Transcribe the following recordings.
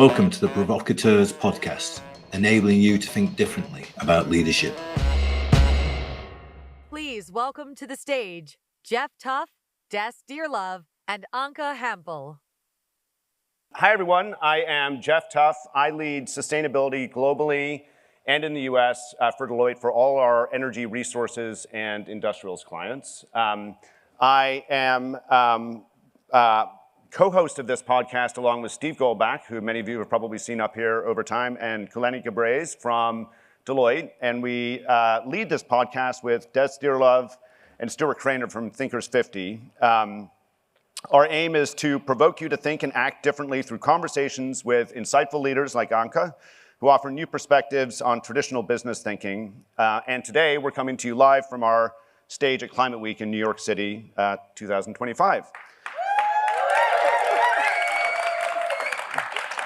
Welcome to the Provocateurs podcast, enabling you to think differently about leadership. Please welcome to the stage, Jeff Tuff, Des Dearlove, and Anke Hampel. Hi, everyone. I am Jeff Tuff. I lead sustainability globally and in the US for Deloitte for all our energy resources and industrials clients. I am co-host of this podcast along with Steve Goldbach, who many of you have probably seen up here over time, and Kuleni Gabrez from Deloitte. And we lead this podcast with Des Dearlove and Stuart Craner from Thinkers 50. Our aim is to provoke you to think and act differently through conversations with insightful leaders like Anke, who offer new perspectives on traditional business thinking. And today, we're coming to you live from our stage at Climate Week in New York City, 2025.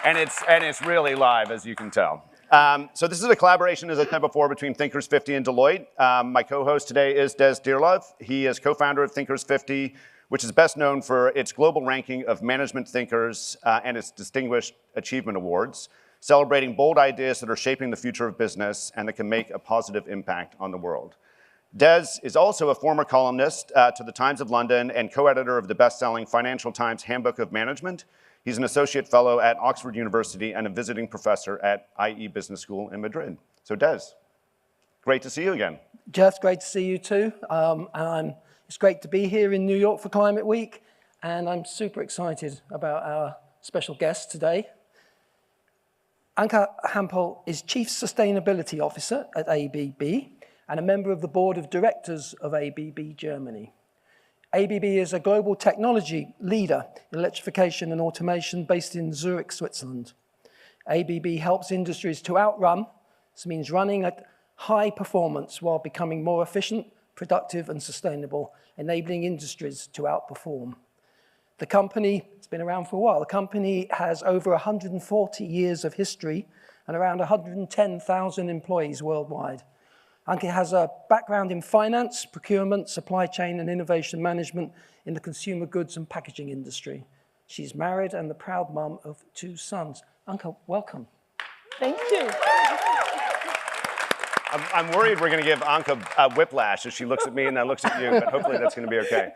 And it's really live, as you can tell. So this is a collaboration, as I said before, between Thinkers 50 and Deloitte. My co-host today is Des Dearlove. He is co-founder of Thinkers 50, which is best known for its global ranking of management thinkers and its Distinguished Achievement Awards, celebrating bold ideas that are shaping the future of business and that can make a positive impact on the world. Des is also a former columnist to the Times of London and co-editor of the best-selling Financial Times Handbook of Management. He's an associate fellow at Oxford University and a visiting professor at IE Business School in Madrid. So Des, great to see you again. Jeff, great to see you too. It's great to be here in New York for Climate Week, and I'm super excited about our special guest today. Anke Hampel is Chief Sustainability Officer at ABB and a member of the Board of Directors of ABB Germany. ABB is a global technology leader in electrification and automation based in Zurich, Switzerland. ABB helps industries to outrun, this means running at high performance while becoming more efficient, productive and sustainable, enabling industries to outperform. The company, it's been around for a while, the company has over 140 years of history and around 110,000 employees worldwide. Anke has a background in finance, procurement, supply chain and innovation management in the consumer goods and packaging industry. She's married and the proud mum of 2 sons. Anke, welcome. Thank you. I'm worried we're going to give Anke a whiplash as she looks at me and then looks at you, but hopefully that's going to be okay.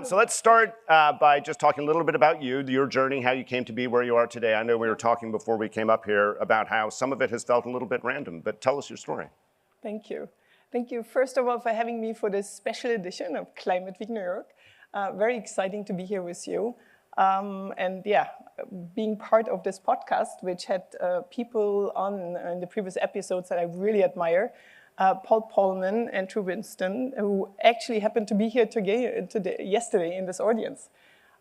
So let's start by just talking a little bit about you, your journey, how you came to be where you are today. I know we were talking before we came up here about how some of it has felt a little bit random, but tell us your story. Thank you. Thank you, first of all, for having me for this special edition of Climate Week New York. Very exciting to be here with you. And yeah, being part of this podcast, which had people on in the previous episodes that I really admire, Paul Polman and Drew Winston, who actually happened to be here yesterday in this audience.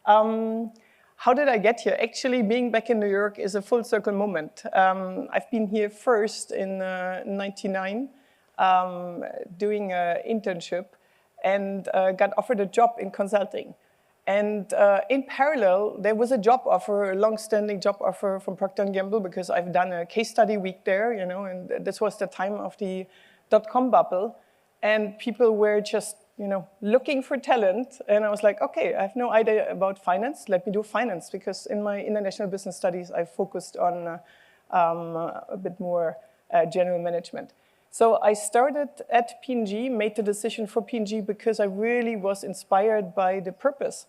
How did I get here? Actually, being back in New York is a full circle moment. I've been here first in '99, doing an internship, and got offered a job in consulting. And in parallel, there was a job offer, a long-standing job offer from Procter & Gamble, because I've done a case study week there, you know, and this was the time of the dot-com bubble. And people were just, you know, looking for talent. And I was like, okay, I have no idea about finance. Let me do finance, because in my international business studies, I focused on a bit more general management. So I started at P&G, made the decision for P&G because I really was inspired by the purpose,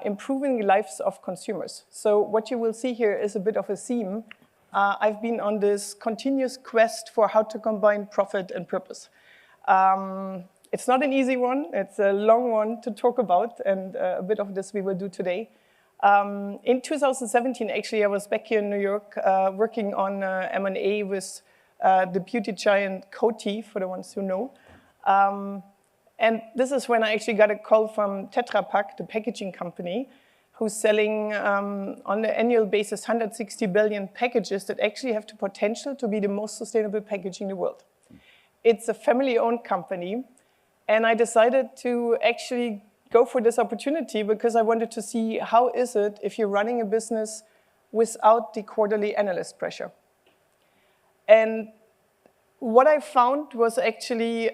improving the lives of consumers. So what you will see here is a bit of a theme. I've been on this continuous quest for how to combine profit and purpose. It's not an easy one. It's a long one to talk about, and a bit of this we will do today. In 2017, actually, I was back here in New York working on M&A with the beauty giant Coty, for the ones who know. And this is when I actually got a call from Tetra Pak, the packaging company, who's selling on an annual basis 160 billion packages that actually have the potential to be the most sustainable packaging in the world. It's a family-owned company, and I decided to actually go for this opportunity because I wanted to see how is it if you're running a business without the quarterly analyst pressure. And what I found was actually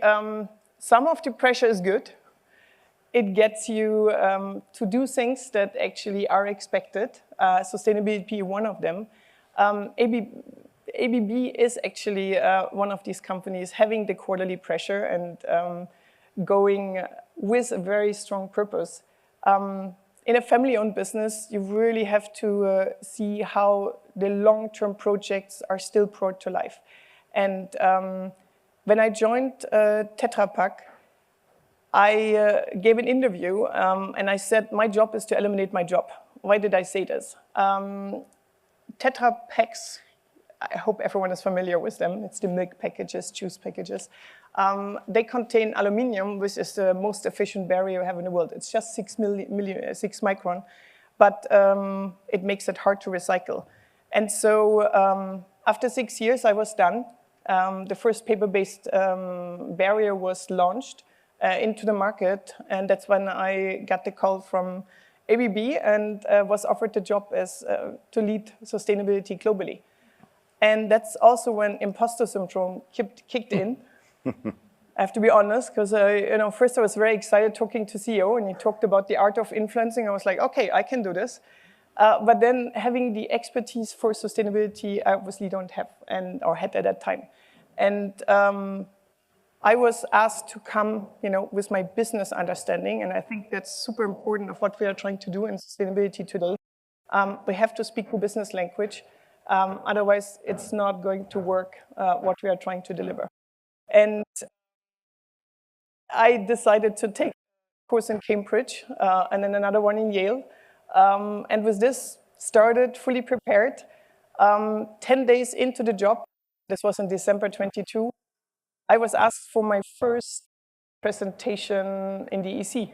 some of the pressure is good. It gets you to do things that actually are expected, sustainability one of them. ABB is actually one of these companies having the quarterly pressure and going with a very strong purpose. In a family-owned business, you really have to see how the long-term projects are still brought to life. And when I joined Tetra Pak, I gave an interview and I said, my job is to eliminate my job. Why did I say this? Tetra Paks, I hope everyone is familiar with them. It's the milk packages, juice packages. They contain aluminium, which is the most efficient barrier we have in the world. It's just 6 micron, but it makes it hard to recycle. And so after 6 years, I was done. The first paper-based barrier was launched into the market, and that's when I got the call from ABB and was offered the job as to lead sustainability globally. And that's also when imposter syndrome kicked in. I have to be honest, because first I was very excited talking to CEO, and he talked about the art of influencing. I was like, okay, I can do this. But then having the expertise for sustainability, I obviously don't have or had at that time. And I was asked to come, with my business understanding, and I think that's super important of what we are trying to do in sustainability today. We have to speak the business language. Otherwise, it's not going to work what we are trying to deliver. And I decided to take a course in Cambridge and then another one in Yale. And with this, started fully prepared. 10 days into the job, this was in December 22, I was asked for my first presentation in the EC.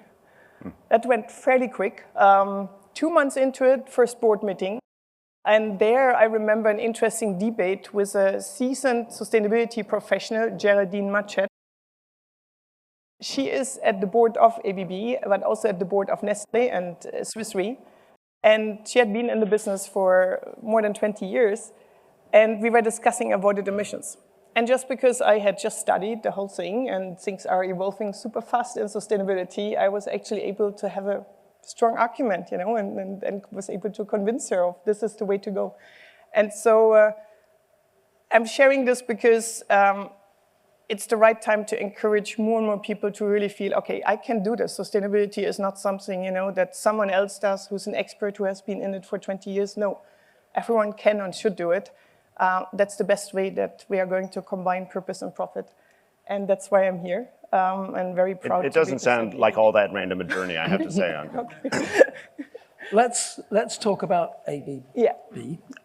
That went fairly quick. 2 months into it, first board meeting. And there I remember an interesting debate with a seasoned sustainability professional, Geraldine Machet. She is at the board of ABB, but also at the board of Nestlé and Swiss Re. And she had been in the business for more than 20 years. And we were discussing avoided emissions. And just because I had just studied the whole thing and things are evolving super fast in sustainability, I was actually able to have a strong argument, and was able to convince her of this is the way to go. And so I'm sharing this because it's the right time to encourage more and more people to really feel, okay, I can do this. Sustainability is not something, that someone else does who's an expert who has been in it for 20 years. No, everyone can and should do it. That's the best way that we are going to combine purpose and profit. And that's why I'm here. And very proud. It doesn't sound like all that random a journey, I have to say, Anke. Let's talk about ABB. Yeah.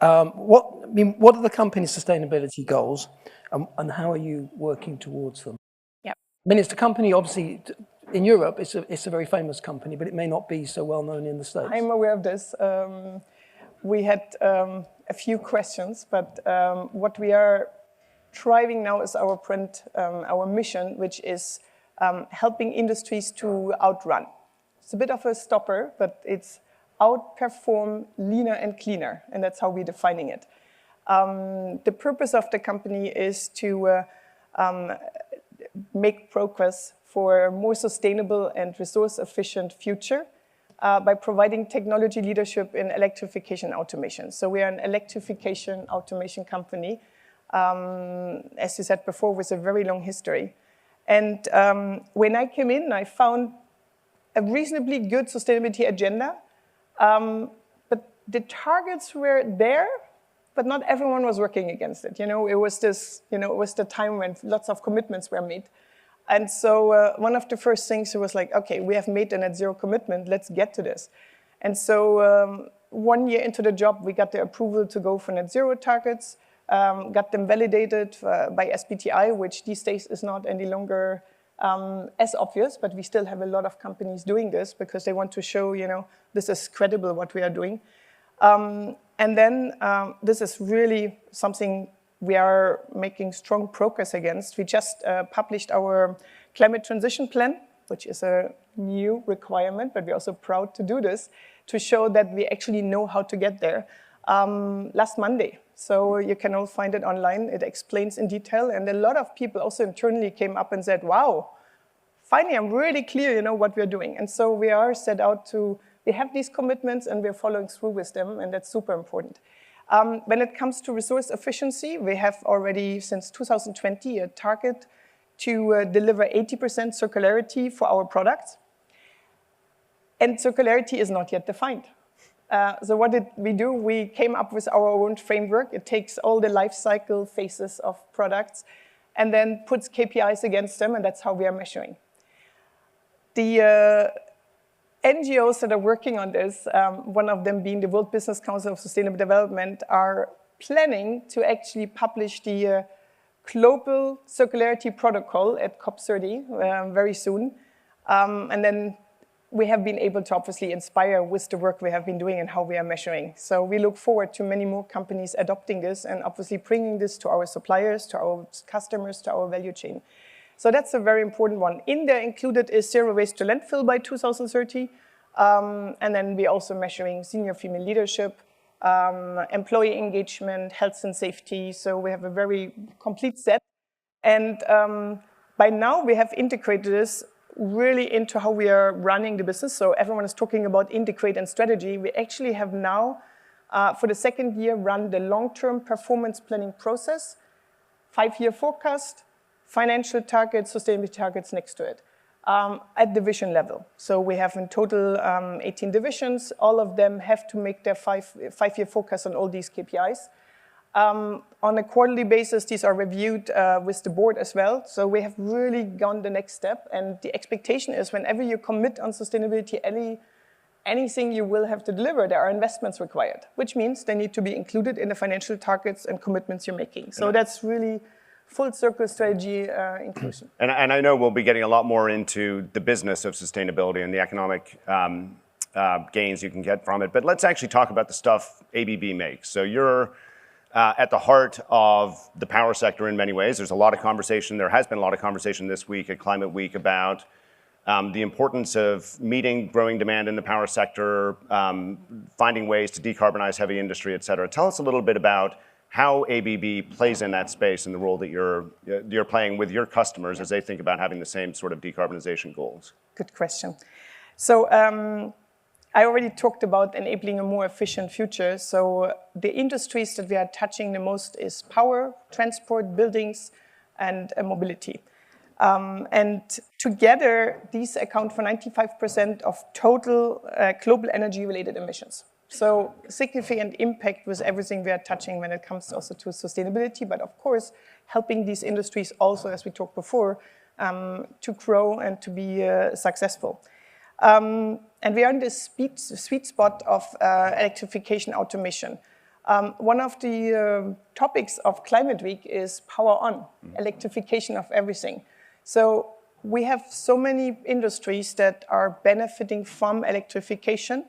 What are the company's sustainability goals, and how are you working towards them? Yeah. It's a company, obviously, in Europe, it's a very famous company, but it may not be so well known in the States. I'm aware of this. We had a few questions, but what we are driving now is our our mission, which is helping industries to outrun. It's a bit of a stopper, but it's outperform leaner and cleaner, and that's how we're defining it. The purpose of the company is to make progress for a more sustainable and resource-efficient future by providing technology leadership in electrification automation. So we are an electrification automation company, as you said before, with a very long history. And when I came in, I found a reasonably good sustainability agenda, but the targets were there, but not everyone was working against it. It was this, it was the time when lots of commitments were made. And so one of the first things was like, okay, we have made a net zero commitment, let's get to this. And so 1 year into the job, we got the approval to go for net zero targets, got them validated by SBTi, which these days is not any longer as obvious, but we still have a lot of companies doing this because they want to show, this is credible what we are doing. And then this is really something we are making strong progress against. We just published our climate transition plan, which is a new requirement, but we're also proud to do this, to show that we actually know how to get there, last Monday. So you can all find it online. It explains in detail. And a lot of people also internally came up and said, wow, finally, I'm really clear, what we're doing. And so we are set out to, we have these commitments and we're following through with them, and that's super important. When it comes to resource efficiency, we have already, since 2020, a target to deliver 80% circularity for our products. And circularity is not yet defined. So what did we do? We came up with our own framework. It takes all the life cycle phases of products and then puts KPIs against them, and that's how we are measuring. The NGOs that are working on this, one of them being the World Business Council of Sustainable Development, are planning to actually publish the Global Circularity Protocol at COP30 very soon. And then we have been able to obviously inspire with the work we have been doing and how we are measuring. So we look forward to many more companies adopting this and obviously bringing this to our suppliers, to our customers, to our value chain. So that's a very important one. In there included is zero waste to landfill by 2030. And then we're also measuring senior female leadership, employee engagement, health and safety. So we have a very complete set. And by now we have integrated this really into how we are running the business. So everyone is talking about integrate and strategy. We actually have now, for the second year, run the long-term performance planning process, 5-year forecast, financial targets, sustainability targets next to it, at division level. So we have in total 18 divisions. All of them have to make their five-year focus on all these KPIs. On a quarterly basis, these are reviewed with the board as well. So we have really gone the next step. And the expectation is whenever you commit on sustainability, anything you will have to deliver, there are investments required, which means they need to be included in the financial targets and commitments you're making. So that's really full circle strategy inclusion. And I know we'll be getting a lot more into the business of sustainability and the economic gains you can get from it. But let's actually talk about the stuff ABB makes. So you're at the heart of the power sector in many ways. There's a lot of conversation. There has been a lot of conversation this week at Climate Week about the importance of meeting growing demand in the power sector, finding ways to decarbonize heavy industry, et cetera. Tell us a little bit about how ABB plays in that space and the role that you're playing with your customers as they think about having the same sort of decarbonization goals. Good question. So I already talked about enabling a more efficient future. So the industries that we are touching the most is power, transport, buildings, and mobility. And together, these account for 95% of total global energy-related emissions. So significant impact with everything we are touching when it comes also to sustainability, but of course, helping these industries also, as we talked before, to grow and to be successful. And we are in this sweet spot of electrification automation. One of the topics of Climate Week is power on, electrification of everything. So we have so many industries that are benefiting from electrification.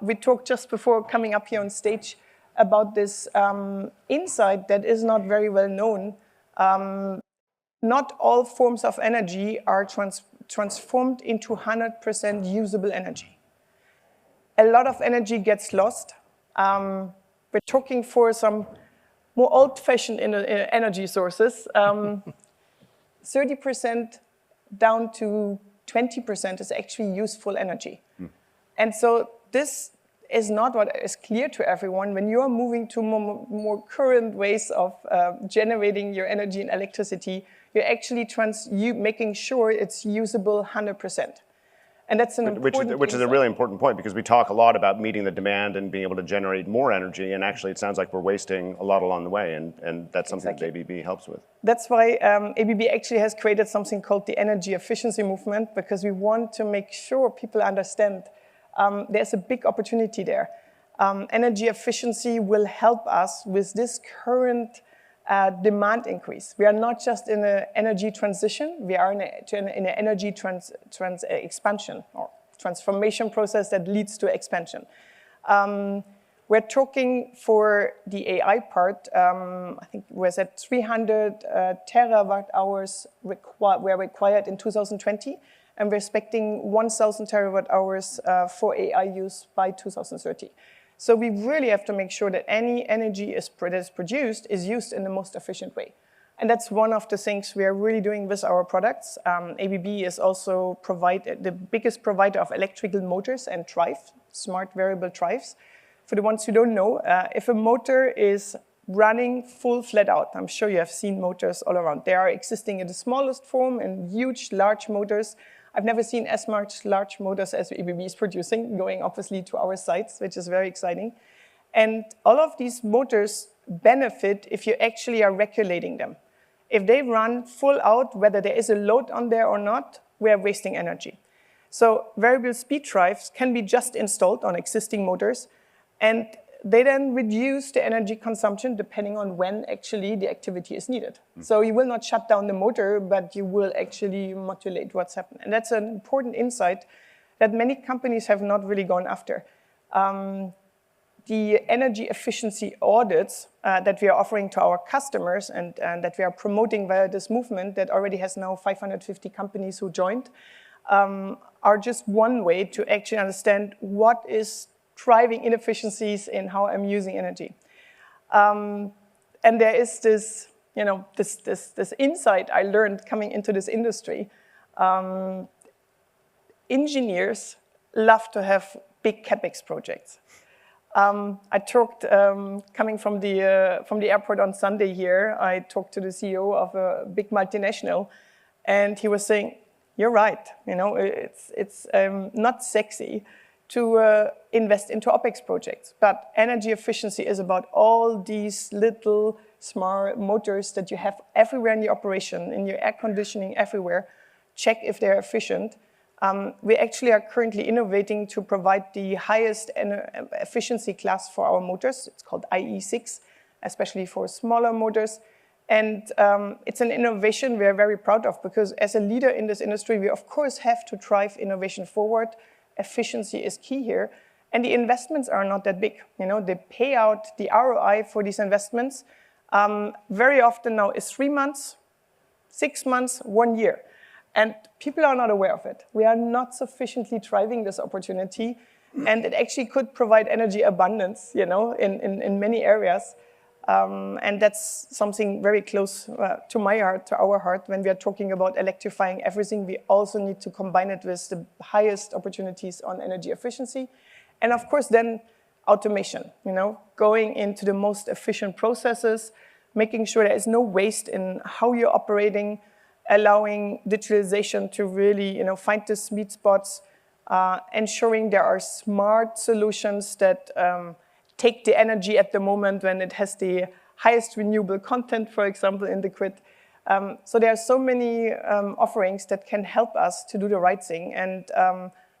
We talked just before coming up here on stage about this insight that is not very well known. Not all forms of energy are transformed into 100% usable energy. A lot of energy gets lost. We're talking for some more old-fashioned energy sources. 30% down to 20% is actually useful energy. And so this is not what is clear to everyone. When you're moving to more current ways of generating your energy and electricity, you're actually making sure it's usable 100%. And that's an important which is a really important point, because we talk a lot about meeting the demand and being able to generate more energy, and actually it sounds like we're wasting a lot along the way, and that's something that ABB helps with. That's why ABB actually has created something called the energy efficiency movement, because we want to make sure people understand there's a big opportunity there. Energy efficiency will help us with this current demand increase. We are not just in an energy transition, we are in an energy expansion or transformation process that leads to expansion. We're talking for the AI part, I think it was at 300 terawatt hours were required in 2020, and we're expecting 1,000 terawatt hours for AI use by 2030. So we really have to make sure that any energy that is produced is used in the most efficient way. And that's one of the things we are really doing with our products. ABB is also the biggest provider of electrical motors and drive, smart variable drives. For the ones who don't know, if a motor is running full flat out, I'm sure you have seen motors all around. They are existing in the smallest form and huge, large motors. I've never seen as much large motors as ABB is producing, going obviously to our sites, which is very exciting. And all of these motors benefit if you actually are regulating them. If they run full out, whether there is a load on there or not, we are wasting energy. So variable speed drives can be just installed on existing motors, and they then reduce the energy consumption depending on when actually the activity is needed. So you will not shut down the motor, but you will actually modulate what's happening. And that's an important insight that many companies have not really gone after. The energy efficiency audits that we are offering to our customers and that we are promoting via this movement that already has now 550 companies who joined are just one way to actually understand what is driving inefficiencies in how I'm using energy. And there is this, this insight I learned coming into this industry. Engineers love to have big CapEx projects. I talked, coming from the airport on Sunday here, I talked to the CEO of a big multinational, and he was saying, you're right, it's not sexy to invest into OpEx projects, but energy efficiency is about all these little smart motors that you have everywhere in the operation, in your air conditioning, everywhere. Check if they're efficient. We actually are currently innovating to provide the highest efficiency class for our motors. It's called IE6, especially for smaller motors. And it's an innovation we're very proud of, because as a leader in this industry, we of course have to drive innovation forward. Efficiency is key here. And the investments are not that big. They pay out the ROI for these investments very often now is 3 months, 6 months, 1 year. And people are not aware of it. We are not sufficiently driving this opportunity, and it actually could provide energy abundance, in many areas. And that's something very close to my heart, to our heart. When we are talking about electrifying everything, we also need to combine it with the highest opportunities on energy efficiency. And of course, then automation, going into the most efficient processes, making sure there is no waste in how you're operating, allowing digitalization to really, find the sweet spots, ensuring there are smart solutions that take the energy at the moment when it has the highest renewable content, for example, in the grid. So there are so many offerings that can help us to do the right thing, and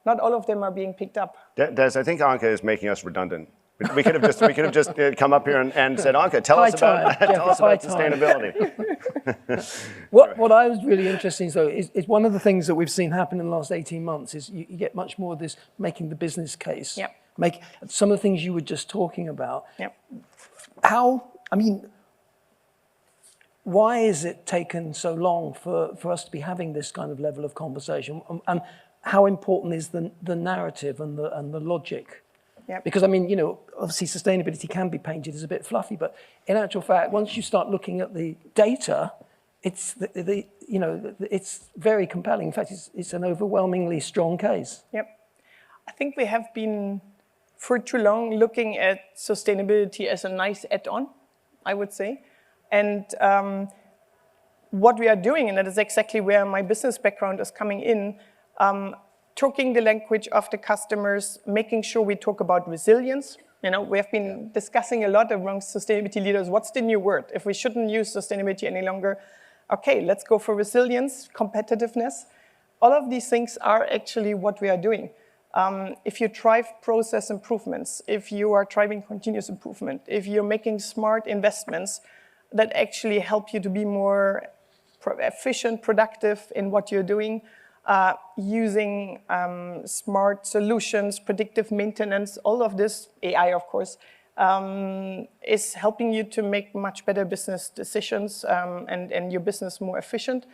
not all of them are being picked up. Des, I think Anke is making us redundant. We could have just come up here and said, Anke, tell us about sustainability. What I was really interested in, though, is one of the things that we've seen happen in the last 18 months is you get much more of this making the business case. Yep. Make some of the things you were just talking about. Yep. Why is it taken so long for us to be having this kind of level of conversation? And how important is the narrative and the logic? Yep. Because obviously sustainability can be painted as a bit fluffy, but in actual fact, once you start looking at the data, it's it's very compelling. In fact, it's an overwhelmingly strong case. Yep. I think we have been for too long looking at sustainability as a nice add-on, I would say. And what we are doing, and that is exactly where my business background is coming in, talking the language of the customers, making sure we talk about resilience. We have been discussing a lot amongst sustainability leaders, what's the new word? If we shouldn't use sustainability any longer, okay, let's go for resilience, competitiveness. All of these things are actually what we are doing. If you drive process improvements, if you are driving continuous improvement, if you're making smart investments that actually help you to be more efficient, productive in what you're doing, using smart solutions, predictive maintenance, all of this, AI of course, is helping you to make much better business decisions and your business more efficient.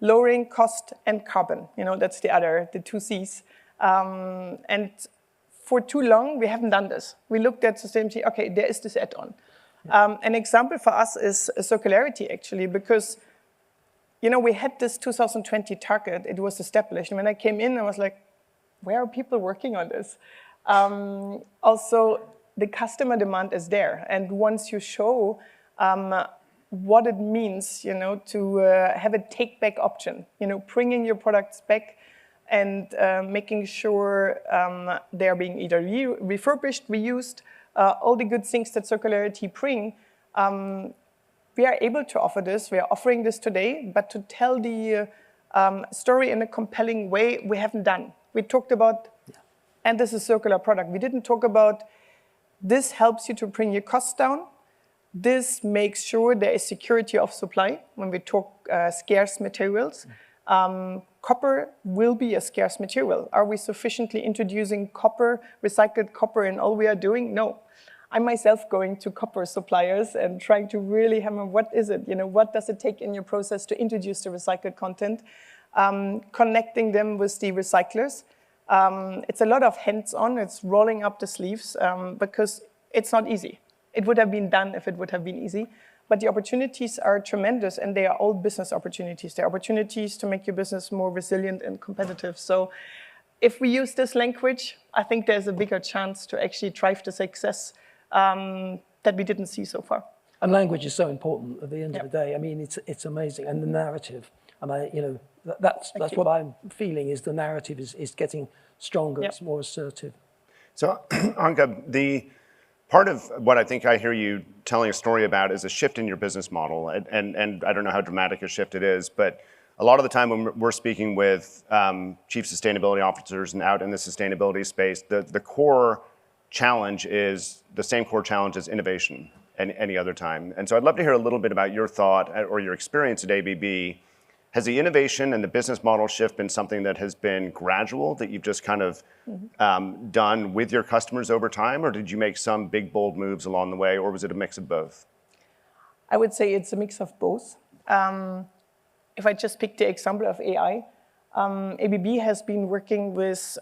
Lowering cost and carbon, that's the two C's. And for too long, we haven't done this. We looked at sustainability, okay, there is this add-on. An example for us is circularity actually, because we had this 2020 target, it was established. And when I came in, I was like, where are people working on this? Also, the customer demand is there. And once you show what it means, to have a take-back option, bringing your products back and making sure they're being either refurbished, reused, all the good things that circularity bring, we are able to offer this. We are offering this today, but to tell the story in a compelling way, we haven't done. We talked about, and this is a circular product. We didn't talk about this helps you to bring your costs down. This makes sure there is security of supply when we talk scarce materials. Copper will be a scarce material. Are we sufficiently introducing copper, recycled copper in all we are doing? No. I'm myself going to copper suppliers and trying to really hammer, what is it? What does it take in your process to introduce the recycled content? Connecting them with the recyclers. It's a lot of hands-on, it's rolling up the sleeves because it's not easy. It would have been done if it would have been easy. But the opportunities are tremendous, and they are all business opportunities. They're opportunities to make your business more resilient and competitive. So if we use this language, I think there's a bigger chance to actually drive the success that we didn't see so far. And language is so important at the end of the day. I mean, it's amazing. And the narrative, and that's what I'm feeling is the narrative is getting stronger, it's more assertive. So Anke, part of what I think I hear you telling a story about is a shift in your business model. And I don't know how dramatic a shift it is, but a lot of the time when we're speaking with chief sustainability officers and out in the sustainability space, the core challenge is the same core challenge as innovation any other time. And so I'd love to hear a little bit about your thought or your experience at ABB. Has the innovation and the business model shift been something that has been gradual, that you've just kind of done with your customers over time, or did you make some big, bold moves along the way, or was it a mix of both? I would say it's a mix of both. If I just pick the example of AI, ABB has been working with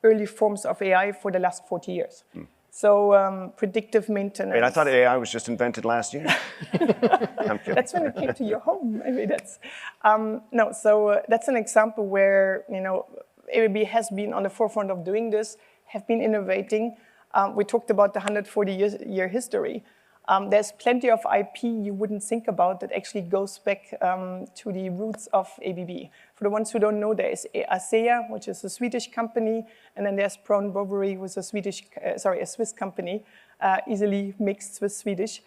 early forms of AI for the last 40 years. So predictive maintenance. Wait, I thought AI was just invented last year. I'm kidding. That's when it came to your home. Maybe that's no. So that's an example where ABB has been on the forefront of doing this, have been innovating. We talked about the 140-year history. There's plenty of IP you wouldn't think about that actually goes back to the roots of ABB. For the ones who don't know, there is ASEA, which is a Swedish company, and then there's Brown Boveri, who's a Swiss company, easily mixed Swiss-Swedish.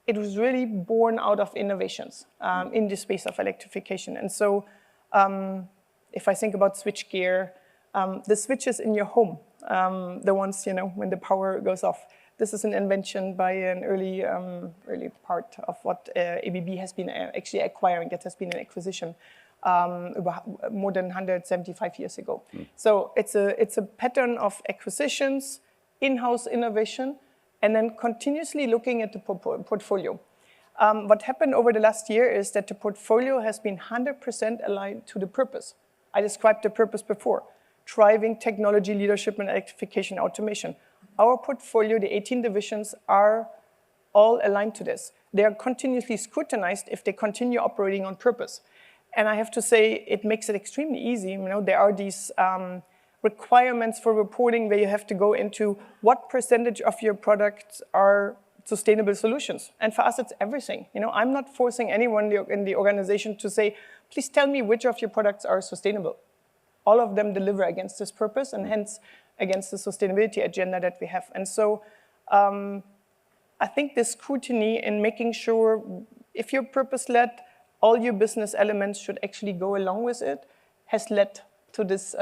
It was really born out of innovations in the space of electrification. And so if I think about switchgear, the switches in your home, the ones, when the power goes off, this is an invention by an early part of what ABB has been actually acquiring. That has been an acquisition more than 175 years ago. So it's a pattern of acquisitions, in-house innovation, and then continuously looking at the portfolio. What happened over the last year is that the portfolio has been 100% aligned to the purpose. I described the purpose before, driving technology leadership and electrification automation. Our portfolio, the 18 divisions, are all aligned to this. They are continuously scrutinized if they continue operating on purpose. And I have to say, it makes it extremely easy. There are these requirements for reporting where you have to go into what percentage of your products are sustainable solutions. And for us, it's everything. I'm not forcing anyone in the organization to say, please tell me which of your products are sustainable. All of them deliver against this purpose and hence against the sustainability agenda that we have. And so I think the scrutiny in making sure if you're purpose-led, all your business elements should actually go along with it has led to this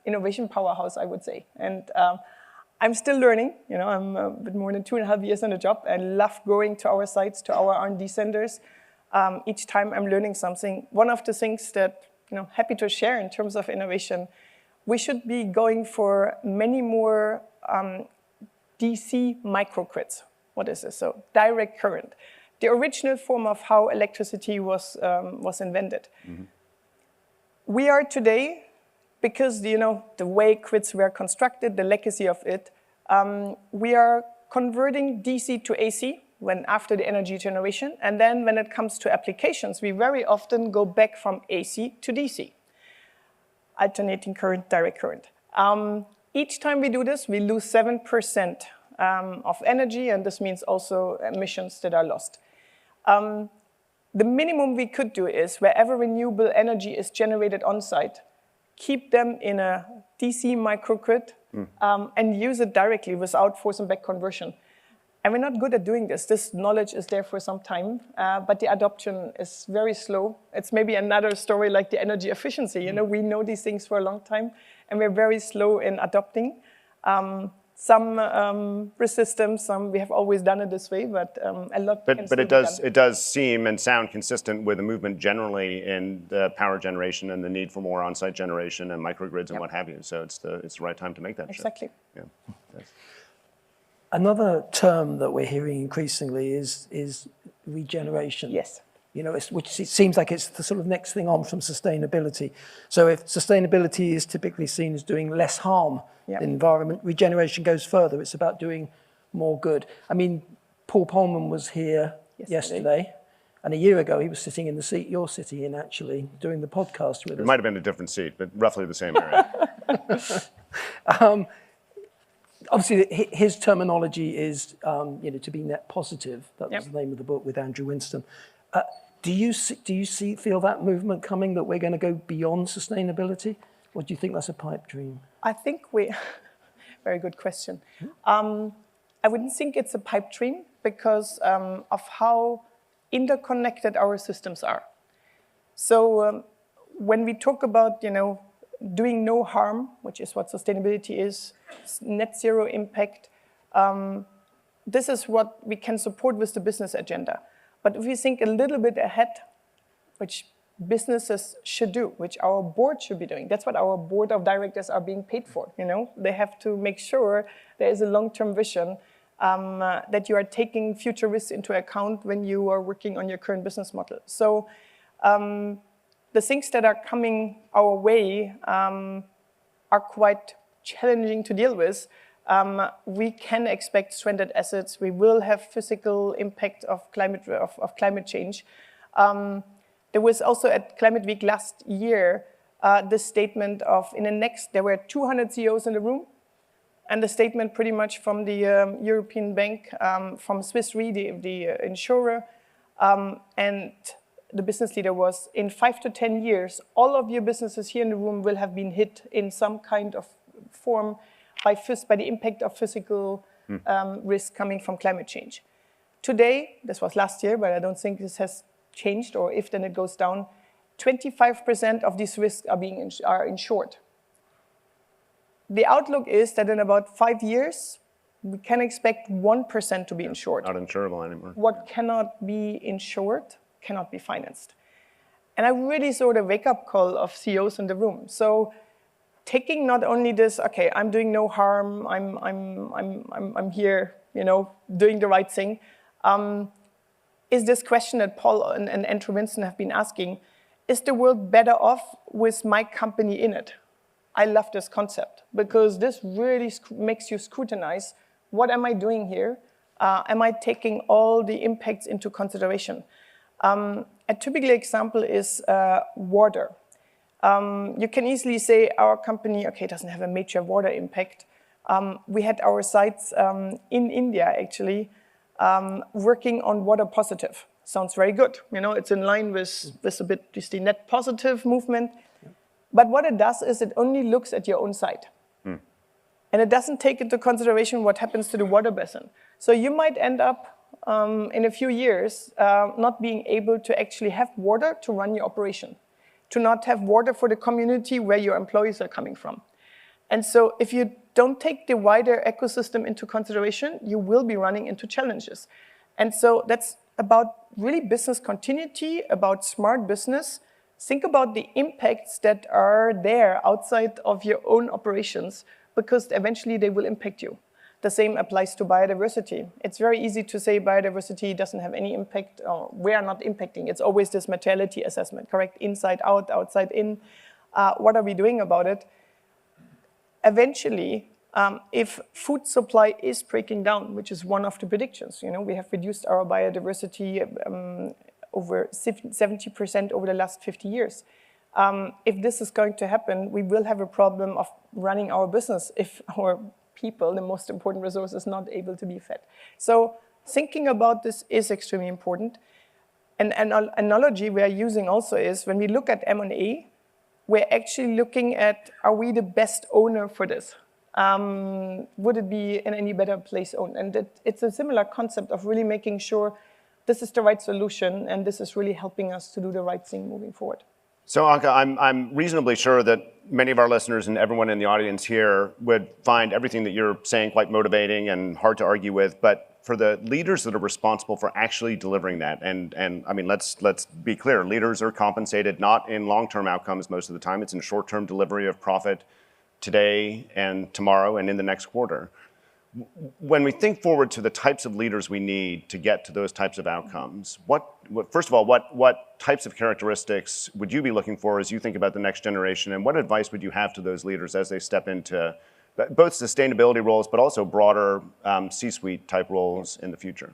innovation powerhouse, I would say. And I'm still learning. I'm a bit more than 2.5 years on the job. I love going to our sites, to our R&D centers. Each time I'm learning something. One of the things that happy to share in terms of innovation, we should be going for many more DC microgrids. What is this? So direct current, the original form of how electricity was invented. We are today, because the way grids were constructed, the legacy of it, we are converting DC to AC after the energy generation, and then when it comes to applications, we very often go back from AC to DC. Alternating current, direct current. Each time we do this, we lose 7% of energy, and this means also emissions that are lost. The minimum we could do is, wherever renewable energy is generated on-site, keep them in a DC microgrid and use it directly without force and back conversion. And we're not good at doing this. This knowledge is there for some time, but the adoption is very slow. It's maybe another story like the energy efficiency. You know, we know these things for a long time, and we're very slow in adopting. Some resistance, we have always done it this way, but a lot can still be done. It does seem and sound consistent with the movement generally in the power generation and the need for more on-site generation and microgrids and what have you. So it's the right time to make that shift. Exactly. Yeah. Another term that we're hearing increasingly is regeneration. Yes. You know, which it seems like it's the sort of next thing on from sustainability. So if sustainability is typically seen as doing less harm in the environment, regeneration goes further. It's about doing more good. I mean, Paul Polman was here yesterday, and a year ago he was sitting in the seat you're sitting in, actually, doing the podcast with us. It might have been a different seat, but roughly the same area. Obviously, his terminology is, to be net positive. That was the name of the book with Andrew Winston. Do you feel that movement coming, that we're going to go beyond sustainability? Or do you think that's a pipe dream? I think very good question. I wouldn't think it's a pipe dream because of how interconnected our systems are. So when we talk about, doing no harm, which is what sustainability is, net zero impact, this is what we can support with the business agenda. But if we think a little bit ahead, which businesses should do, which our board should be doing, that's what our board of directors are being paid for. They have to make sure there is a long-term vision, that you are taking future risks into account when you are working on your current business model. So the things that are coming our way are quite challenging to deal with. We can expect stranded assets. We will have physical impact of climate change. There was also at Climate Week last year this statement of there were 200 CEOs in the room, and the statement pretty much from the European Bank, from Swiss Re, the insurer, and the business leader was, in 5 to 10 years, all of your businesses here in the room will have been hit in some kind of form by the impact of physical risk coming from climate change. Today, this was last year, but I don't think this has changed, or if then it goes down, 25% of these risks are insured. The outlook is that in about 5 years, we can expect 1% to be insured. Not insurable anymore. What cannot be insured cannot be financed. And I really saw the wake-up call of CEOs in the room. So taking not only this, okay, I'm doing no harm, I'm here, doing the right thing, is this question that Paul and Andrew Winston have been asking, is the world better off with my company in it? I love this concept because this really makes you scrutinize, what am I doing here? Am I taking all the impacts into consideration? A typical example is water. You can easily say our company, doesn't have a major water impact. We had our sites in India, actually, working on water positive. Sounds very good. It's in line with a bit the net positive movement. But what it does is it only looks at your own site. And it doesn't take into consideration what happens to the water basin. So you might end up in a few years not being able to actually have water to run your operation, to not have water for the community where your employees are coming from. And so if you don't take the wider ecosystem into consideration, you will be running into challenges. And so that's about really business continuity, about smart business. Think about the impacts that are there outside of your own operations, because eventually they will impact you. The same applies to biodiversity. It's very easy to say biodiversity doesn't have any impact, or we are not impacting. It's always this materiality assessment, correct? Inside out, outside in. What are we doing about it? Eventually, if food supply is breaking down, which is one of the predictions, we have reduced our biodiversity over 70% over the last 50 years. If this is going to happen, we will have a problem of running our business if our people, the most important resource, is not able to be fed. So thinking about this is extremely important. And an analogy we are using also is when we look at M&A, we're actually looking at, are we the best owner for this? Would it be in any better place owned? And it's a similar concept of really making sure this is the right solution and this is really helping us to do the right thing moving forward. So Anke, I'm reasonably sure that many of our listeners and everyone in the audience here would find everything that you're saying quite motivating and hard to argue with, but for the leaders that are responsible for actually delivering that, and I mean, let's be clear, leaders are compensated not in long-term outcomes most of the time, it's in short-term delivery of profit today and tomorrow and in the next quarter. When we think forward to the types of leaders we need to get to those types of outcomes, first of all, what types of characteristics would you be looking for as you think about the next generation, and what advice would you have to those leaders as they step into both sustainability roles, but also broader C-suite type roles in the future?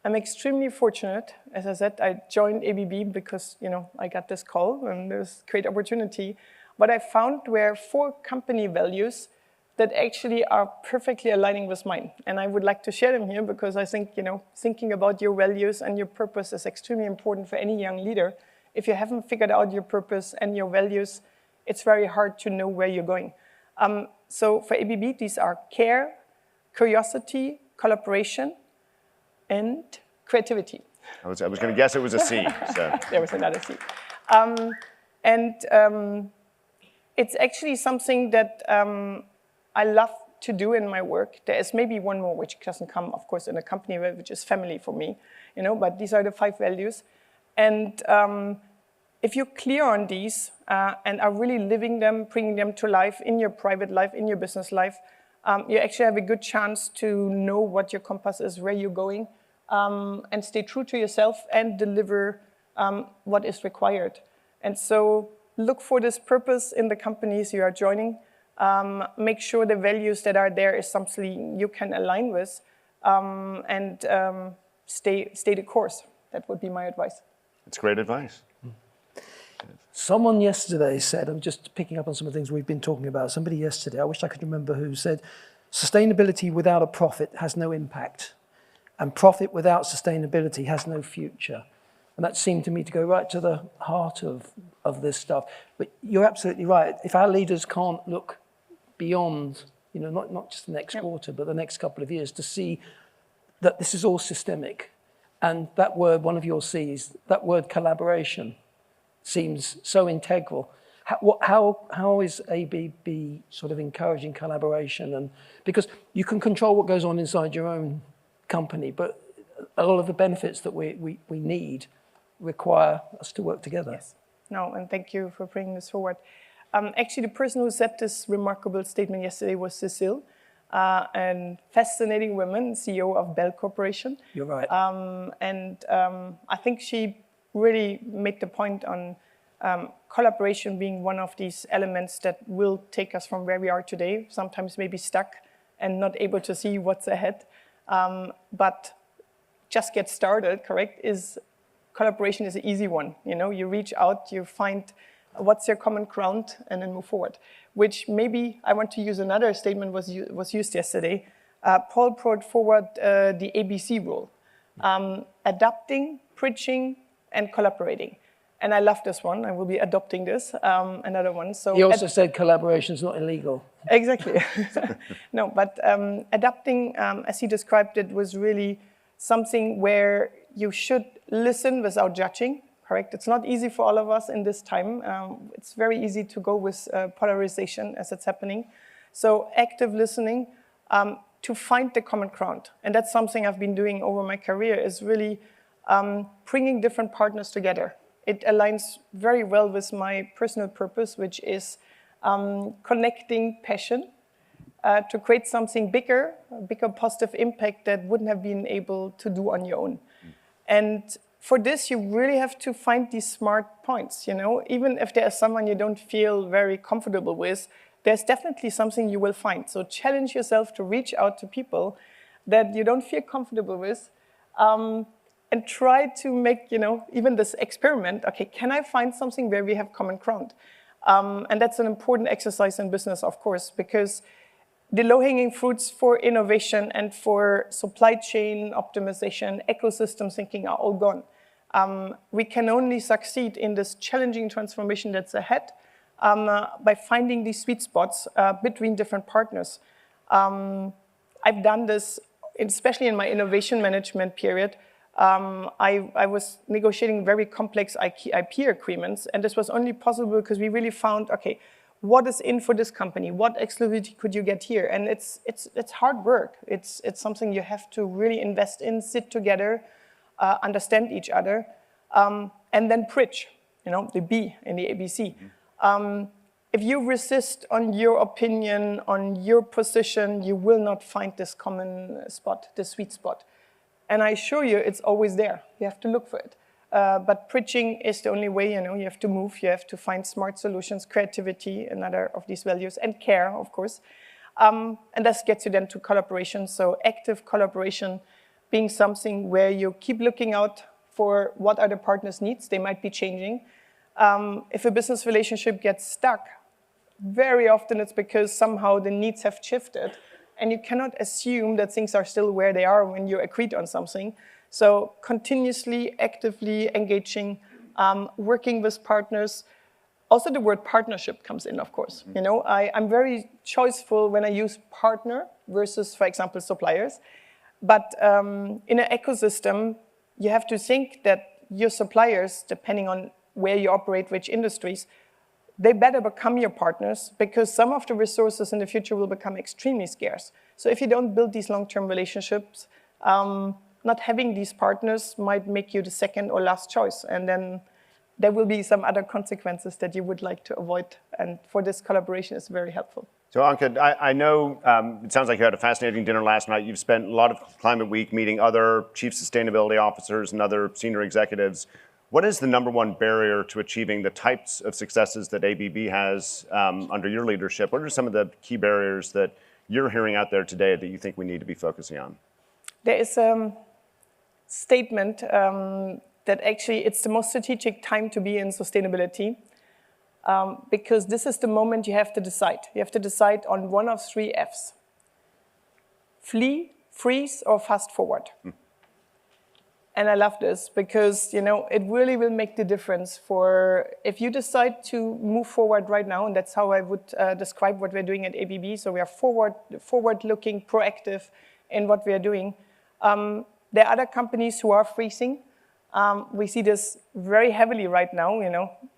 I'm extremely fortunate. As I said, I joined ABB because I got this call and there's great opportunity. What I found were 4 company values that actually are perfectly aligning with mine. And I would like to share them here because I think, thinking about your values and your purpose is extremely important for any young leader. If you haven't figured out your purpose and your values, it's very hard to know where you're going. So for ABB, these are care, curiosity, collaboration, and creativity. I was going to guess it was a C. So. There was another C. It's actually something that I love to do in my work. There is maybe one more which doesn't come, of course, in a company which is family for me, but these are the 5 values. And if you're clear on these and are really living them, bringing them to life in your private life, in your business life, you actually have a good chance to know what your compass is, where you're going, and stay true to yourself and deliver what is required. And so look for this purpose in the companies you are joining. Make sure the values that are there is something you can align with, and stay the course. That would be my advice. It's great advice. Someone yesterday said, I'm just picking up on some of the things we've been talking about. Somebody yesterday, I wish I could remember who, said, sustainability without a profit has no impact, and profit without sustainability has no future. And that seemed to me to go right to the heart of this stuff. But you're absolutely right. If our leaders can't look beyond, not just the next quarter, but the next couple of years to see that this is all systemic. And that word, one of your C's, that word collaboration, seems so integral. How is ABB sort of encouraging collaboration? And because you can control what goes on inside your own company, but a lot of the benefits that we need require us to work together. Yes. No, and thank you for bringing this forward. Actually, the person who said this remarkable statement yesterday was Cecile, a fascinating woman, CEO of Bell Corporation. You're right. I think she really made the point on collaboration being one of these elements that will take us from where we are today, sometimes maybe stuck and not able to see what's ahead. But just get started, correct, collaboration is an easy one. You reach out, you find what's your common ground, and then move forward. Which maybe I want to use another statement was used yesterday. Paul brought forward the ABC rule. Adapting, preaching, and collaborating. And I love this one. I will be adopting this, another one. So he also said collaboration is not illegal. Exactly. No, but adapting, as he described it, was really something where you should listen without judging, correct? It's not easy for all of us in this time. It's very easy to go with polarization as it's happening. So active listening to find the common ground. And that's something I've been doing over my career, is really bringing different partners together. It aligns very well with my personal purpose, which is connecting passion to create something bigger, a bigger positive impact that wouldn't have been able to do on your own. And for this, you really have to find these smart points, Even if there's someone you don't feel very comfortable with, there's definitely something you will find. So challenge yourself to reach out to people that you don't feel comfortable with, and try to make, even this experiment, okay, can I find something where we have common ground? And that's an important exercise in business, of course, because the low-hanging fruits for innovation and for supply chain optimization, ecosystem thinking are all gone. We can only succeed in this challenging transformation that's ahead by finding these sweet spots between different partners. I've done this, especially in my innovation management period. I was negotiating very complex IP agreements, and this was only possible because we really found, okay, what is in for this company? What exclusivity could you get here? And it's hard work. It's something you have to really invest in, sit together, understand each other, and then bridge, the B in the ABC. If you resist on your opinion, on your position, you will not find this common spot, this sweet spot. And I assure you, it's always there. You have to look for it. But bridging is the only way, you have to move, you have to find smart solutions, creativity, another of these values, and care, of course. And this gets you then to collaboration. So active collaboration being something where you keep looking out for what are the partners' needs. They might be changing. If a business relationship gets stuck, very often it's because somehow the needs have shifted. And you cannot assume that things are still where they are when you agreed on something. So continuously, actively engaging, working with partners. Also the word partnership comes in, of course. I'm very choiceful when I use partner versus, for example, suppliers. But in an ecosystem, you have to think that your suppliers, depending on where you operate, which industries, they better become your partners because some of the resources in the future will become extremely scarce. So if you don't build these long-term relationships, not having these partners might make you the second or last choice. And then there will be some other consequences that you would like to avoid. And for this collaboration, it's very helpful. So Anke, I know it sounds like you had a fascinating dinner last night. You've spent a lot of Climate Week meeting other chief sustainability officers and other senior executives. What is the #1 barrier to achieving the types of successes that ABB has under your leadership? What are some of the key barriers that you're hearing out there today that you think we need to be focusing on? There is a statement that actually it's the most strategic time to be in sustainability because this is the moment you have to decide. You have to decide on one of 3 Fs. Flee, freeze, or fast forward. And I love this because, it really will make the difference for if you decide to move forward right now, and that's how I would describe what we're doing at ABB. So we are forward-looking, proactive in what we are doing. There are other companies who are freezing. We see this very heavily right now.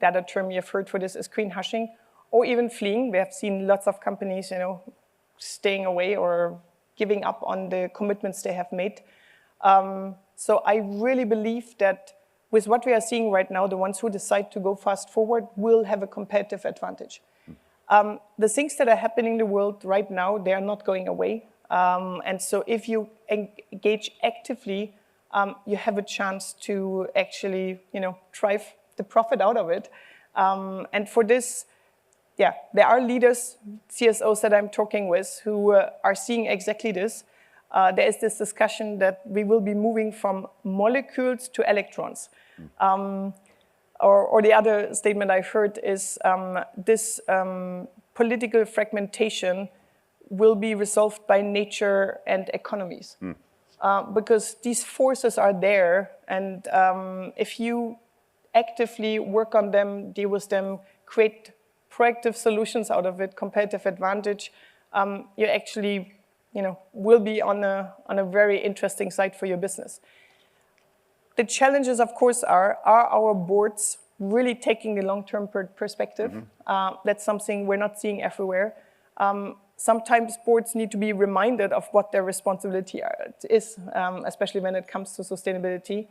The other term you've heard for this is green hushing or even fleeing. We have seen lots of companies, staying away or giving up on the commitments they have made. So I really believe that with what we are seeing right now, the ones who decide to go fast forward will have a competitive advantage. The things that are happening in the world right now, they are not going away. And so if you engage actively, you have a chance to actually, drive the profit out of it. And for this, there are leaders, CSOs that I'm talking with who are seeing exactly this. There is this discussion that we will be moving from molecules to electrons. Or the other statement I heard is this political fragmentation will be resolved by nature and economies. Because these forces are there, and if you actively work on them, deal with them, create proactive solutions out of it, competitive advantage, you actually will be on a very interesting side for your business. The challenges, of course, are our boards really taking the long-term perspective? That's something we're not seeing everywhere. Sometimes boards need to be reminded of what their responsibility is, especially when it comes to sustainability.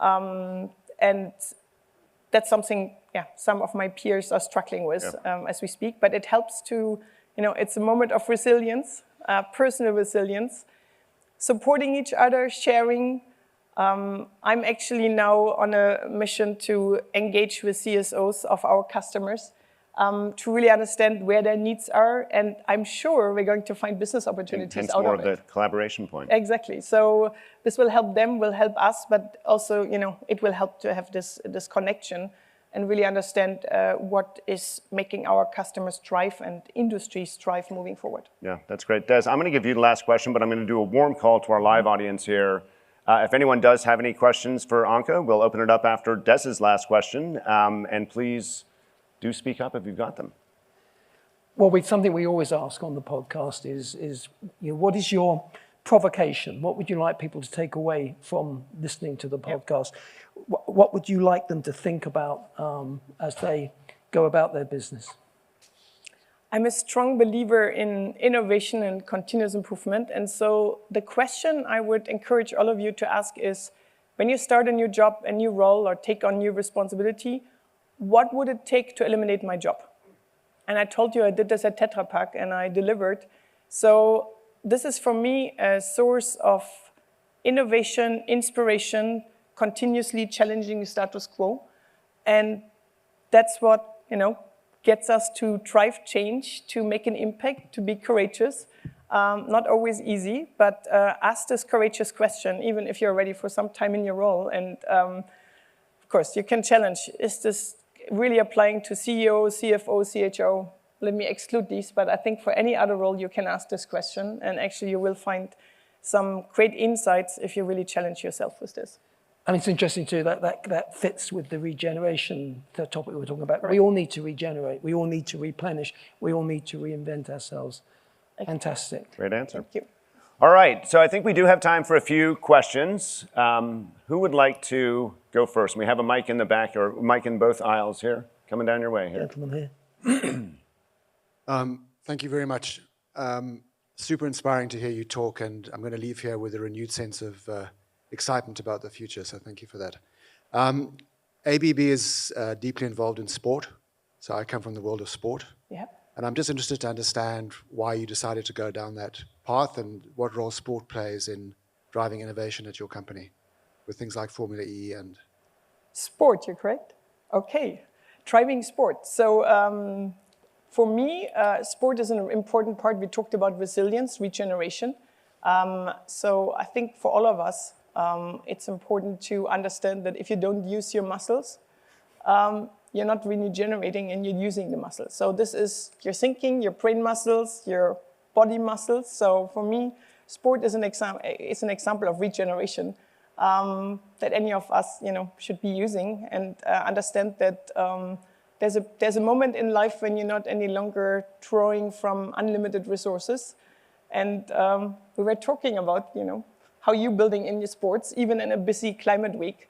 And that's something, some of my peers are struggling with as we speak, but it helps to, it's a moment of resilience, personal resilience, supporting each other, sharing. I'm actually now on a mission to engage with CSOs of our customers to really understand where their needs are. And I'm sure we're going to find business opportunities Hence out more of of it. the collaboration point. Exactly. So this will help them, will help us, but also, it will help to have this connection and really understand what is making our customers thrive and industries thrive moving forward. Yeah, that's great. Des, I'm going to give you the last question, but I'm going to do a warm call to our live audience here. If anyone does have any questions for Anke, we'll open it up after Des's last question. And please do speak up if you've got them. Well, something we always ask on the podcast is what is your provocation? What would you like people to take away from listening to the podcast? What would you like them to think about as they go about their business? I'm a strong believer in innovation and continuous improvement. And so the question I would encourage all of you to ask is, when you start a new job, a new role, or take on new responsibility, what would it take to eliminate my job? And I told you I did this at Tetra Pak and I delivered. So this is for me a source of innovation, inspiration, continuously challenging the status quo. And that's what, gets us to drive change, to make an impact, to be courageous. Not always easy, but ask this courageous question, even if you're ready for some time in your role. And of course, you can challenge, is this really applying to CEO, CFO, CHO? Let me exclude these, but I think for any other role, you can ask this question, and actually you will find some great insights if you really challenge yourself with this. And it's interesting too, that fits with the regeneration, the topic we were talking about. Right. We all need to regenerate. We all need to replenish. We all need to reinvent ourselves. Fantastic. Great answer. Thank you. All right, so I think we do have time for a few questions. Who would like to go first? We have a mic in the back, or mic in both aisles here, coming down your way here. Gentleman here. Thank you very much. Super inspiring to hear you talk, and I'm going to leave here with a renewed sense of excitement about the future, so thank you for that. ABB is deeply involved in sport, so I come from the world of sport. Yeah. And I'm just interested to understand why you decided to go down that path and what role sport plays in driving innovation at your company with things like Formula E and... Sport, you're correct? Okay, driving sport. So for me, sport is an important part. We talked about resilience, regeneration. So I think for all of us, it's important to understand that if you don't use your muscles, you're not really generating and you're using the muscles. So this is your thinking, your brain muscles, your body muscles. So for me, sport is an example of regeneration that any of us, should be using, and understand that there's a moment in life when you're not any longer drawing from unlimited resources. And we were talking about, how you're building in your sports, even in a busy climate week.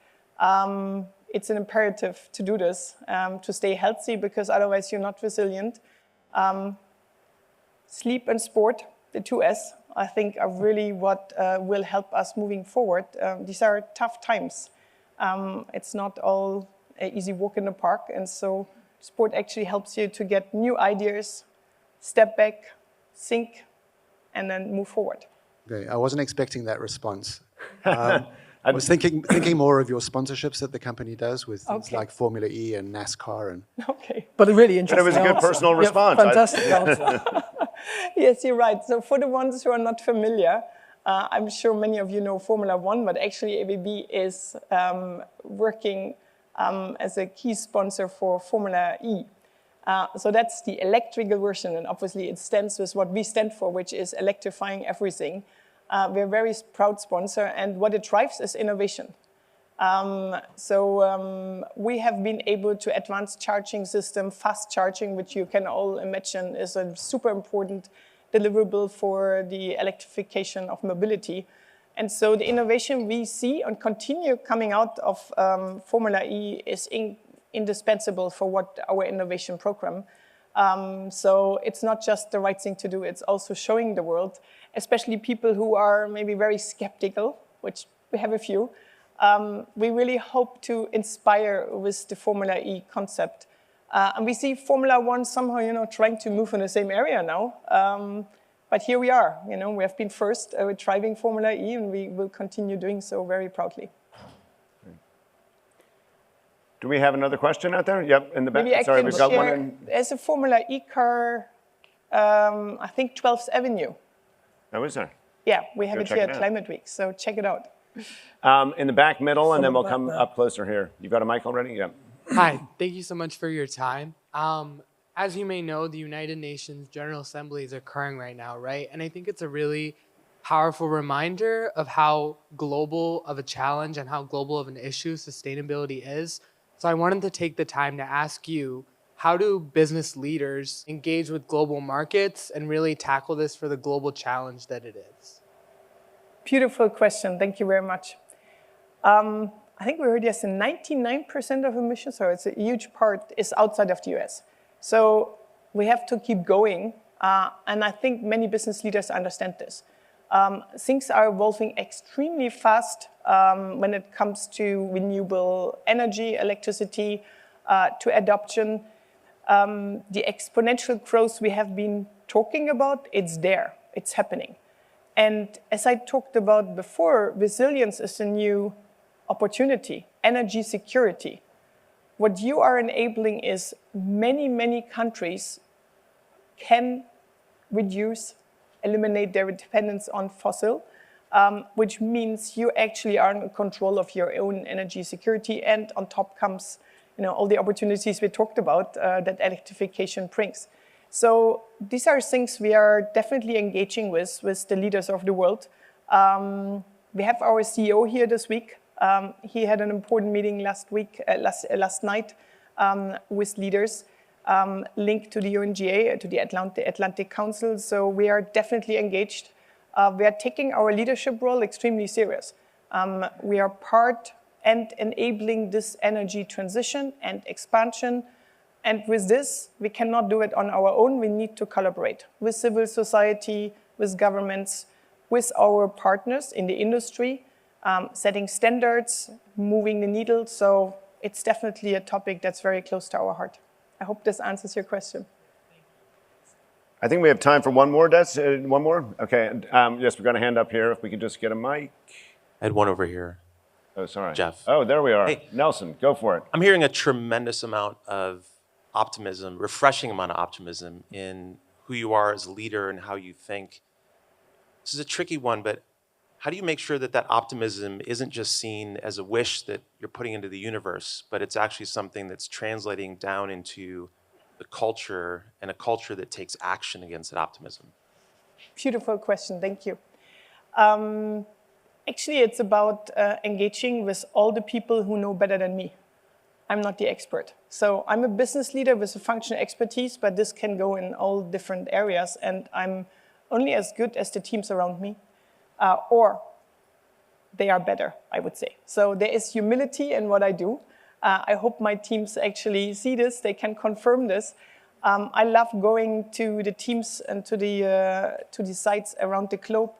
It's an imperative to do this, to stay healthy, because otherwise you're not resilient. Sleep and sport, the 2S, I think are really what will help us moving forward. These are tough times. It's not all an easy walk in the park, and so sport actually helps you to get new ideas, step back, think, and then move forward. Okay, I wasn't expecting that response. I was thinking more of your sponsorships that the company does with things like Formula E and NASCAR. And okay. But a really interesting But it was a good answer. personal response. Fantastic answer. Yes, you're right. So for the ones who are not familiar, I'm sure many of you know Formula One, but actually ABB is working as a key sponsor for Formula E. So that's the electrical version, and obviously it stands with what we stand for, which is electrifying everything. We're a very proud sponsor, and what it drives is innovation. We have been able to advance charging system, fast charging, which you can all imagine is a super important deliverable for the electrification of mobility. And so the innovation we see and continue coming out of Formula E is indispensable for what our innovation program. So it's not just the right thing to do, it's also showing the world, especially people who are maybe very skeptical, which we have a few. We really hope to inspire with the Formula E concept. And we see Formula One somehow, trying to move in the same area now. But here we are, we have been first with driving Formula E, and we will continue doing so very proudly. Do Do we have another question out there? Yep, in the back. Maybe I Sorry, can we've got one share. in. There's a Formula E car, I think 12th Avenue. Oh, is there? Yeah, we have Go it check here it at out. Climate Week, so check it out. In the back middle, and then we'll back come there. up closer here. You got a mic already? Yeah. Hi, thank you so much for your time. As you may know, the United Nations General Assembly is occurring right now, right? And I think it's a really powerful reminder of how global of a challenge and how global of an issue sustainability is. So I wanted to take the time to ask you, how do business leaders engage with global markets and really tackle this for the global challenge that it is? Beautiful question. Thank you very much. I think we heard yesterday 99% of emissions, so it's a huge part, is outside of the US. So we have to keep going. And I think many business leaders understand this. Things are evolving extremely fast when it comes to renewable energy, electricity, to adoption. The exponential growth we have been talking about, it's there, it's happening. And as I talked about before, resilience is a new opportunity, energy security. What you are enabling is many countries can reduce, eliminate their dependence on fossil, which means you actually are in control of your own energy security, and on top comes all the opportunities we talked about that electrification brings. So these are things we are definitely engaging with the leaders of the world. We have our CEO here this week. He had an important meeting last night with leaders linked to the UNGA, to the Atlantic Council. So we are definitely engaged. We are taking our leadership role extremely serious. We are part and enabling this energy transition and expansion. And with this, we cannot do it on our own. We need to collaborate with civil society, with governments, with our partners in the industry, setting standards, moving the needle. So it's definitely a topic that's very close to our heart. I hope this answers your question. I think we have time for one more, Des. One more? Okay. Yes, we've got a hand up here. If we could just get a mic. I had one over here. Oh, sorry. Jeff. Oh, there we are. Hey. Nelson, go for it. I'm hearing a tremendous amount of optimism, refreshing amount of optimism in who you are as a leader and how you think. This is a tricky one, but how do you make sure that that optimism isn't just seen as a wish that you're putting into the universe, but it's actually something that's translating down into the culture and a culture that takes action against that optimism? Beautiful question. Thank you. Actually, it's about engaging with all the people who know better than me. I'm not the expert. So I'm a business leader with a functional expertise, but this can go in all different areas. And I'm only as good as the teams around me, or they are better, I would say. So there is humility in what I do. I hope my teams actually see this. They can confirm this. I love going to the teams and to the sites around the globe,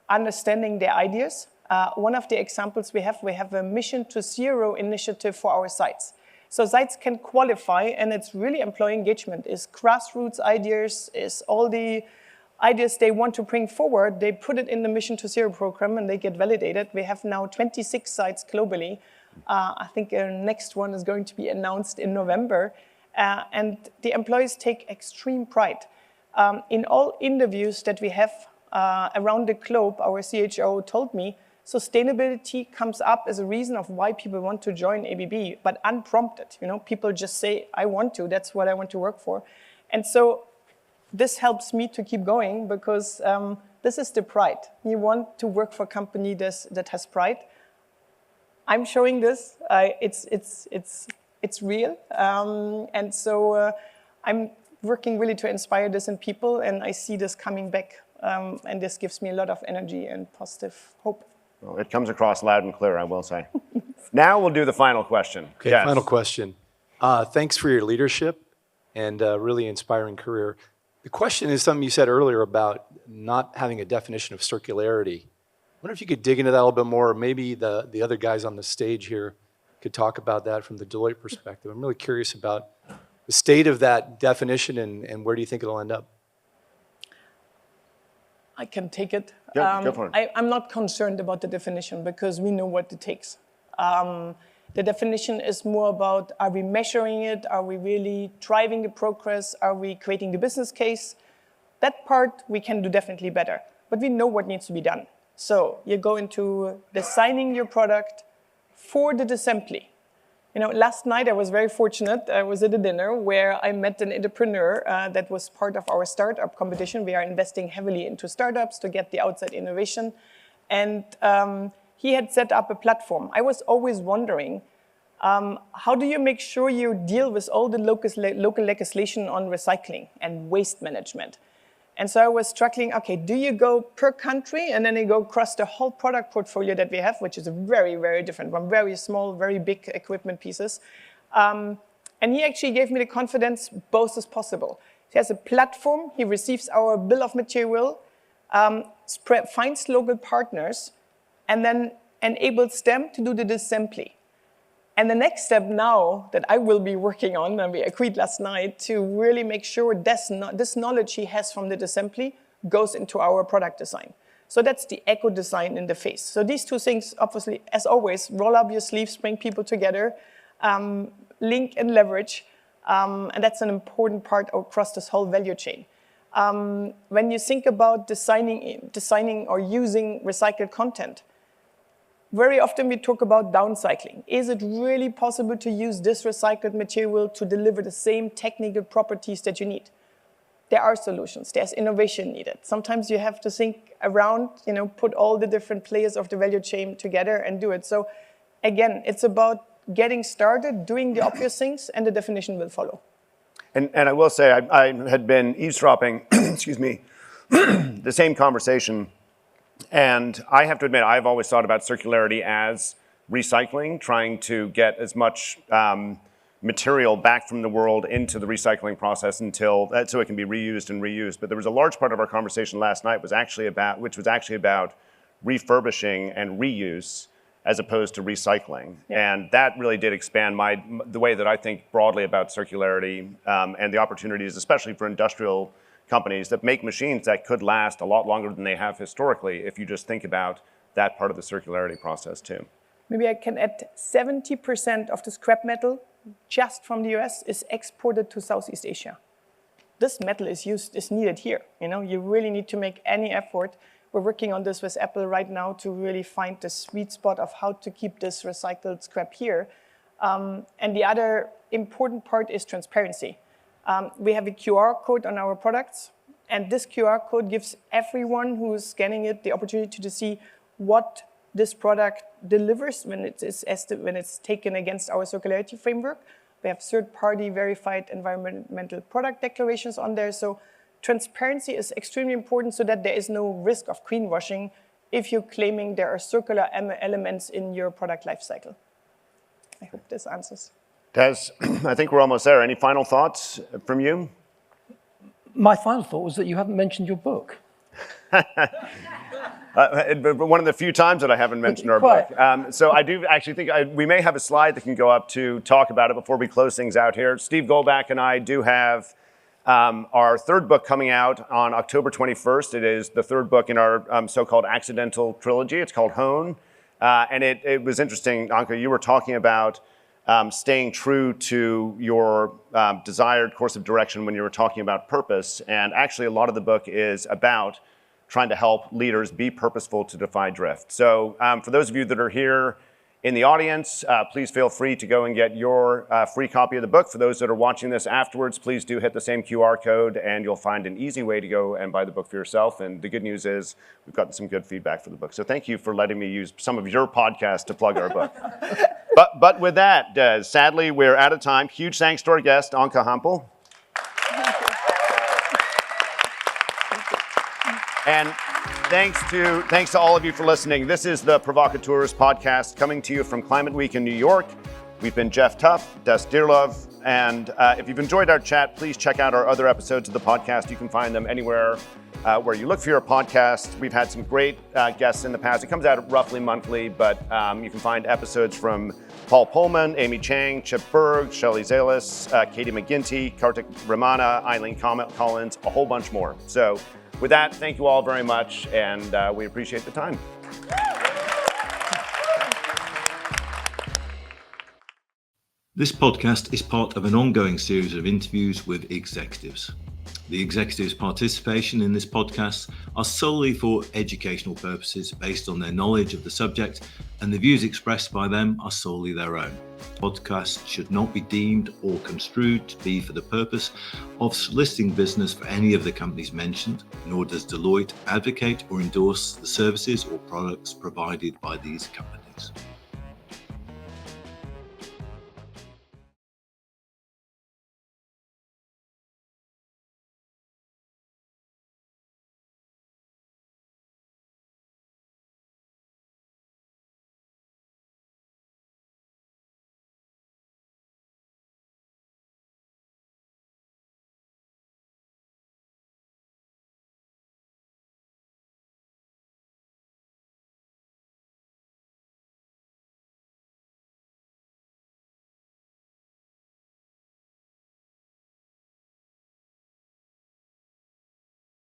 understanding their ideas. One of the examples we have a Mission to Zero initiative for our sites. So sites can qualify, and it's really employee engagement. It's grassroots ideas, it's all the ideas they want to bring forward. They put it in the Mission to Zero program, and they get validated. We have now 26 sites globally. I think the next one is going to be announced in November. And the employees take extreme pride. In all interviews that we have around the globe, our CHO told me, sustainability comes up as a reason of why people want to join ABB, but unprompted. People just say, I want to, that's what I want to work for. And so this helps me to keep going, because this is the pride. You want to work for a company that has pride. I'm showing this, it's real. And so I'm working really to inspire this in people, and I see this coming back. And this gives me a lot of energy and positive hope. Well, it comes across loud and clear, I will say. Now we'll do the final question. Okay, Yes. final question. Thanks for your leadership and a really inspiring career. The question is something you said earlier about not having a definition of circularity. I wonder if you could dig into that a little bit more. Maybe the other guys on the stage here could talk about that from the Deloitte perspective. I'm really curious about the state of that definition and where do you think it'll end up? I can take it. Yeah, go for it. I'm not concerned about the definition, because we know what it takes. The definition is more about, are we measuring it? Are we really driving the progress? Are we creating the business case? That part we can do definitely better, but we know what needs to be done. So you go into designing your product for the disassembly. Last night I was very fortunate. I was at a dinner where I met an entrepreneur that was part of our startup competition. We are investing heavily into startups to get the outside innovation. And he had set up a platform. I was always wondering, how do you make sure you deal with all the local legislation on recycling and waste management? And so I was struggling, okay, do you go per country and then you go across the whole product portfolio that we have, which is very, very different, from very small, very big equipment pieces. And he actually gave me the confidence both is possible. He has a platform, he receives our bill of material, finds local partners, and then enables them to do the disassembly. And the next step now that I will be working on, and we agreed last night, to really make sure this knowledge he has from the disassembly goes into our product design. So that's the eco design in the face. So these two things, obviously, as always, roll up your sleeves, bring people together, link and leverage, and that's an important part across this whole value chain. When you think about designing or using recycled content, very often we talk about downcycling. Is it really possible to use this recycled material to deliver the same technical properties that you need? There are solutions. There's innovation needed. Sometimes you have to think around, put all the different players of the value chain together and do it. So again, it's about getting started, doing the obvious things, and the definition will follow. And I will say, I had been eavesdropping, excuse me, the same conversation. And I have to admit, I've always thought about circularity as recycling, trying to get as much material back from the world into the recycling process so it can be reused and reused. But there was a large part of our conversation last night which was actually about refurbishing and reuse as opposed to recycling. Yeah. And that really did expand the way that I think broadly about circularity and the opportunities, especially for industrial companies that make machines that could last a lot longer than they have historically, if you just think about that part of the circularity process too. Maybe I can add 70% of the scrap metal just from the US is exported to Southeast Asia. This metal is needed here. You really need to make any effort. We're working on this with Apple right now to really find the sweet spot of how to keep this recycled scrap here. And the other important part is transparency. We have a QR code on our products, and this QR code gives everyone who is scanning it the opportunity to see what this product delivers when it's taken against our circularity framework. We have third-party verified environmental product declarations on there. So transparency is extremely important so that there is no risk of greenwashing if you're claiming there are circular elements in your product lifecycle. I hope this answers. Des, I think we're almost there. Any final thoughts from you? My final thought was that you haven't mentioned your book. One of the few times that I haven't mentioned our book. So I do actually think we may have a slide that can go up to talk about it before we close things out here. Steve Goldbach and I do have our third book coming out on October 21st. It is the third book in our so-called accidental trilogy. It's called Hone. And it was interesting, Anke, you were talking about staying true to your desired course of direction when you were talking about purpose. And actually, a lot of the book is about trying to help leaders be purposeful to defy drift. So for those of you that are here in the audience, please feel free to go and get your free copy of the book. For those that are watching this afterwards, please do hit the same QR code and you'll find an easy way to go and buy the book for yourself. And the good news is we've gotten some good feedback for the book. So thank you for letting me use some of your podcast to plug our book. But with that, sadly, we're out of time. Huge thanks to our guest, Anke Hampel. And thanks to all of you for listening. This is the Provocateurs podcast coming to you from Climate Week in New York. We've been Jeff Tuff, Des Dearlove, and if you've enjoyed our chat, please check out our other episodes of the podcast. You can find them anywhere where you look for your podcast. We've had some great guests in the past. It comes out roughly monthly, but you can find episodes from Paul Pullman, Amy Chang, Chip Berg, Shelley Zalis, Katie McGinty, Kartik Ramana, Eileen Collins, a whole bunch more. So with that, thank you all very much, and we appreciate the time. This podcast is part of an ongoing series of interviews with executives. The executives' participation in this podcast are solely for educational purposes based on their knowledge of the subject, and the views expressed by them are solely their own. Podcasts should not be deemed or construed to be for the purpose of soliciting business for any of the companies mentioned, nor does Deloitte advocate or endorse the services or products provided by these companies.